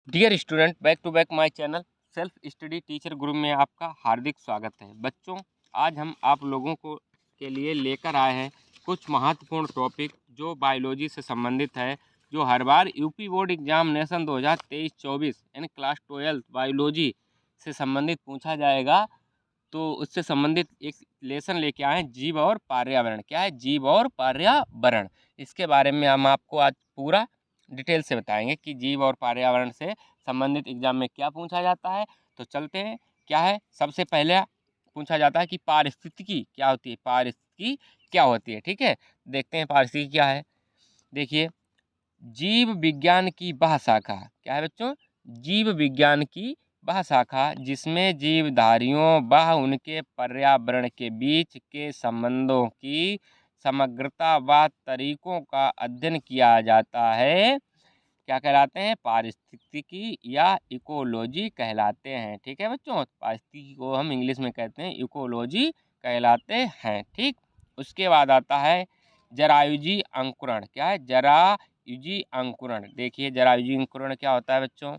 Dear student, back to back my channel self study teacher group में आपका हार्दिक स्वागत है। बच्चों, आज हम आप लोगों को के लिए लेकर आए हैं कुछ महत्वपूर्ण टॉपिक जो बायोलॉजी से संबंधित है, जो हर बार यूपी बोर्ड एग्जामिनेशन 2023-24 यानी क्लास 12 बायोलॉजी से संबंधित पूछा जाएगा। तो उससे संबंधित एक लेसन लेके आए हैं, जीव और पर्यावरण। क्या है जीव और पर्यावरण? इसके बारे में हम आपको आज पूरा डिटेल से बताएंगे कि जीव और पर्यावरण से संबंधित एग्जाम में क्या पूछा जाता है। तो चलते हैं। क्या है, सबसे पहले पूछा जाता है कि पारिस्थितिकी क्या होती है। पारिस्थितिकी क्या होती है, ठीक है। देखते हैं पारिस्थितिकी क्या है। देखिए, जीव विज्ञान की वह शाखा, क्या है बच्चों, जीव विज्ञान की वह शाखा जिसमें जीवधारियों व उनके पर्यावरण के बीच के संबंधों की समग्रता व तरीकों का अध्ययन किया जाता है, क्या कहलाते हैं, पारिस्थितिकी या इकोलॉजी कहलाते हैं। ठीक है बच्चों, पारिस्थितिकी को हम इंग्लिश में कहते हैं इकोलॉजी कहलाते हैं। ठीक, उसके बाद आता है जरायुजी अंकुरण। क्या है जरायुजी अंकुरण? देखिए, जरायुजी अंकुरण क्या होता है बच्चों,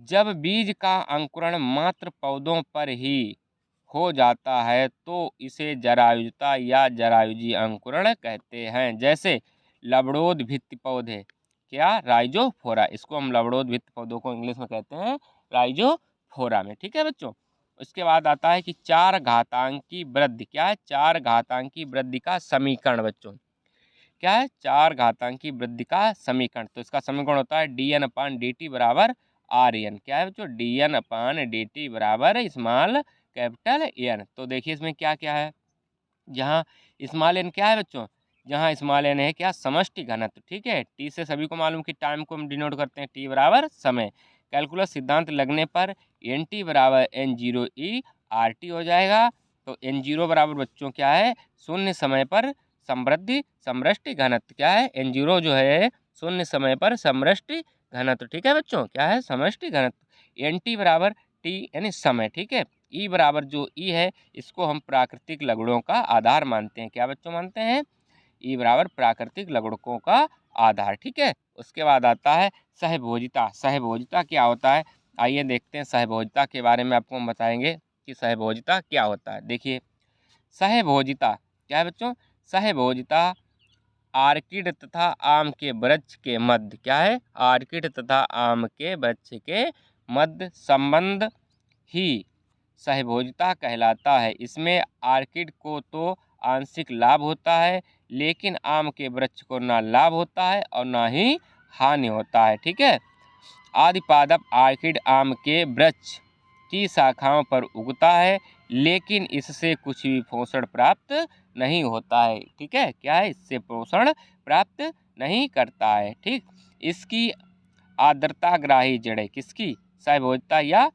जब बीज का अंकुरण मात्र पौधों पर ही हो जाता है तो इसे जरायुजता या जरायुजी अंकुरण कहते हैं। जैसे लवणोद्भित्त पौधे, क्या, राइजोफोरा, इसको हम लवणोद्भित्त पौधों को इंग्लिश में कहते हैं राइजोफोरा में। ठीक है बच्चों, उसके बाद आता है कि चार घातांकी वृद्धि। क्या है, चार घातांकी वृद्धि का समीकरण बच्चों। क्या है, चार घातांकी वृद्धि का समीकरण। तो इसका समीकरण होता है dn/dt बराबर rn। क्या है बच्चों, dn/dt बराबर स्मॉल कैपिटल एन। तो देखिए इसमें क्या क्या है। जहाँ स्मॉल एन क्या है बच्चों, जहाँ स्मॉल एन है क्या, समष्टि घनत्व। ठीक है, टी से सभी को मालूम कि टाइम को हम डिनोट करते हैं, टी बराबर समय। कैलकुलस सिद्धांत लगने पर एन टी बराबर n0e/RT हो जाएगा। तो n0 बराबर बच्चों क्या है, शून्य समय पर समृष्टि घनत्व। क्या है, n0 जो है शून्य समय पर समृष्टि घनत्व। ठीक है बच्चों, क्या है, समष्टि घनत्व। एन टी बराबर टी यानी समय। ठीक है, ई बराबर जो ई है इसको हम प्राकृतिक लवणों का आधार मानते हैं। क्या बच्चों मानते हैं, ई बराबर प्राकृतिक लवणकों का आधार। ठीक है, उसके बाद आता है सहभोजिता। सहभोजिता क्या होता है, आइए देखते हैं। सहभोजिता के बारे में आपको हम बताएंगे कि सहभोजिता क्या होता है। देखिए, सहभोजिता क्या है बच्चों, सहभोजिता आर्किड तथा आम के वृक्ष के मध्य, क्या है, आर्किड तथा आम के वृक्ष के मध्य संबंध ही सहभोजिता कहलाता है। इसमें आर्किड को तो आंशिक लाभ होता है, लेकिन आम के वृक्ष को ना लाभ होता है और ना ही हानि होता है। ठीक है, आदि पादप आर्किड आम के वृक्ष की शाखाओं पर उगता है, लेकिन इससे कुछ भी पोषण प्राप्त नहीं होता है। ठीक है, क्या है, इससे पोषण प्राप्त नहीं करता है। ठीक, इसकी आर्द्रताग्राही जड़ें, किसकी, सहभोजिता या,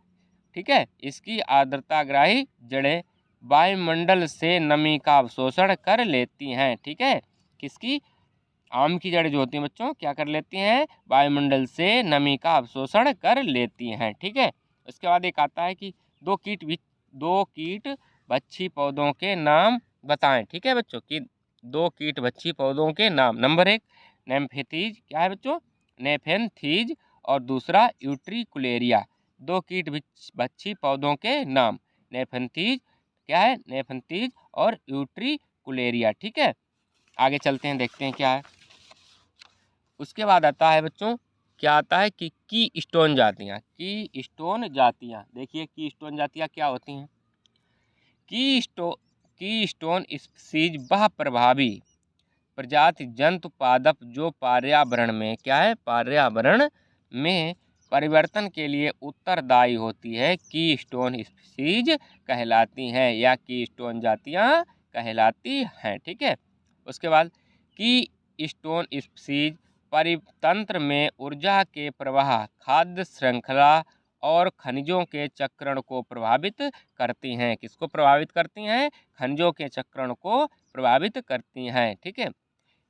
ठीक है, इसकी आर्द्रताग्राही जड़ें वायुमंडल से नमी का अवशोषण कर लेती हैं। ठीक है, किसकी, आम की जड़ें जो होती हैं बच्चों क्या कर लेती हैं, वायुमंडल से नमी का अवशोषण कर लेती हैं। ठीक है, उसके बाद एक आता है कि दो कीट भक्षी पौधों के नाम बताएं। ठीक है बच्चों, कि दो कीट भक्षी पौधों के नाम। नंबर 1 नेम्फेथीज, क्या है बच्चों, नेफेंथीज, और दूसरा यूट्रिकुलेरिया। दो कीट भक्षी पौधों के नाम, नेफेंथीज, क्या है, नेफेंथीज और यूट्रिकुलेरिया। ठीक है, आगे चलते हैं, देखते हैं क्या है। उसके बाद आता है बच्चों, क्या आता है कि की स्टोन जातियाँ। की स्टोन जातियाँ, देखिए की स्टोन जातियाँ क्या होती हैं। की स्टोन स्पीसीज वह प्रभावी प्रजाति जंतु पादप जो पर्यावरण में, क्या है, पर्यावरण में परिवर्तन के लिए उत्तरदायी होती है, की स्टोन स्पीसीज कहलाती हैं या की स्टोन जातियाँ कहलाती हैं। ठीक है, उसके बाद की स्टोन स्पीसीज परितंत्र में ऊर्जा के प्रवाह, खाद्य श्रृंखला और खनिजों के चक्रण को प्रभावित करती हैं। किसको प्रभावित करती हैं, खनिजों के चक्रण को प्रभावित करती हैं। ठीक है,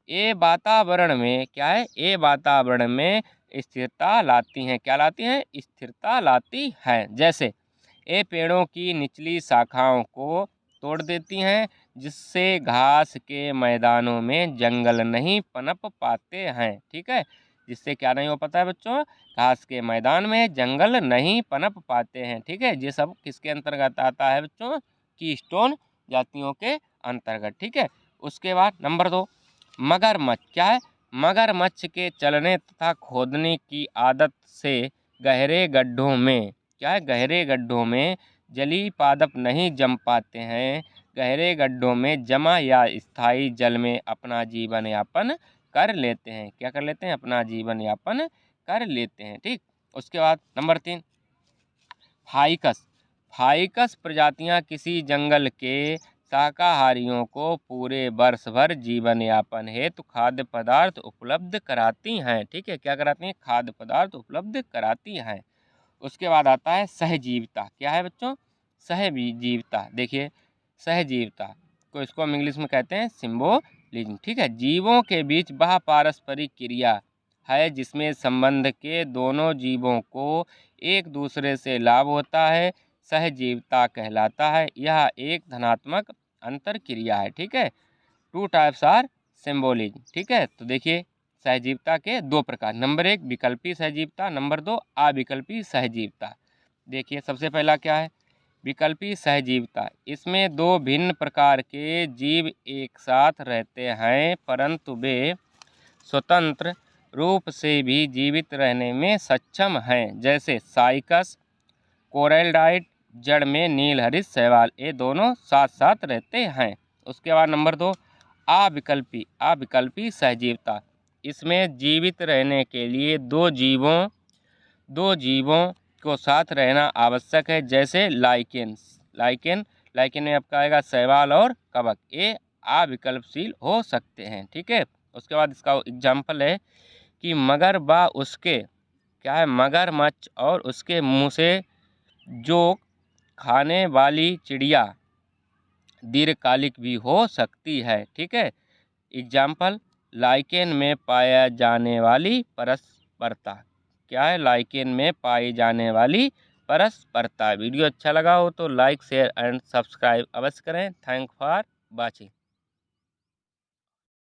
ये वातावरण में, क्या है, ये वातावरण में स्थिरता लाती हैं। क्या लाती हैं, स्थिरता लाती हैं। जैसे ये पेड़ों की निचली शाखाओं को तोड़ देती हैं, जिससे घास के मैदानों में जंगल नहीं पनप पाते हैं। ठीक है, जिससे क्या नहीं हो पाता है बच्चों, घास के मैदान में जंगल नहीं पनप पाते हैं। ठीक है, ये सब किसके अंतर्गत आता है बच्चों, कीस्टोन जातियों के अंतर्गत। ठीक है, उसके बाद नंबर 2 मगरमच्छ। क्या है, मगरमच्छ के चलने तथा खोदने की आदत से गहरे गड्ढों में, क्या है, गहरे गड्ढों में जलीय पादप नहीं जम पाते हैं। गहरे गड्ढों में जमा या स्थायी जल में अपना जीवन यापन कर लेते हैं। क्या कर लेते हैं, अपना जीवन यापन कर लेते हैं। ठीक, उसके बाद नंबर 3 फाइकस। फाइकस प्रजातियां किसी जंगल के शाकाहारियों को पूरे वर्ष भर जीवन यापन हेतु खाद्य पदार्थ उपलब्ध कराती हैं। ठीक है, क्या कराती हैं, खाद्य पदार्थ उपलब्ध कराती हैं। उसके बाद आता है सहजीविता। क्या है बच्चों, सहजीविता। देखिए, सहजीविता को इसको हम इंग्लिश में कहते हैं सिम्बोलिज्म। ठीक है, जीवों के बीच वह पारस्परिक क्रिया है जिसमें संबंध के दोनों जीवों को एक दूसरे से लाभ होता है, सहजीविता कहलाता है। यह एक धनात्मक अंतर क्रिया है। ठीक है, 2 टाइप्स आर सिम्बोलिज्म। ठीक है, तो देखिए सहजीविता के 2 प्रकार, नंबर 1 विकल्पी सहजीविता, नंबर 2 अविकल्पी सहजीविता। देखिए सबसे पहला क्या है, विकल्पी सहजीविता। इसमें 2 भिन्न प्रकार के जीव एक साथ रहते हैं परंतु वे स्वतंत्र रूप से भी जीवित रहने में सक्षम हैं, जैसे साइकस, कोरैल्डाइट, जड़ में नीलहरित शैवाल, ये दोनों साथ साथ रहते हैं। उसके बाद नंबर 2 अविकल्पी सहजीविता। इसमें जीवित रहने के लिए दो जीवों को साथ रहना आवश्यक है, जैसे लाइकेन में आपका आएगा शैवाल और कवक, ये अविकल्पशील हो सकते हैं। ठीक है, उसके बाद इसका एग्जाम्पल है कि मगर व उसके, क्या है, मगरमच्छ और उसके मुँह से जो खाने वाली चिड़िया दीर्घकालिक भी हो सकती है। ठीक है, एग्जाम्पल लाइकेन में पाया जाने वाली परस्परता। क्या है, लाइकेन में पाई जाने वाली परस्परता। वीडियो अच्छा लगा हो तो लाइक शेयर एंड सब्सक्राइब अवश्य करें। Thank for watching.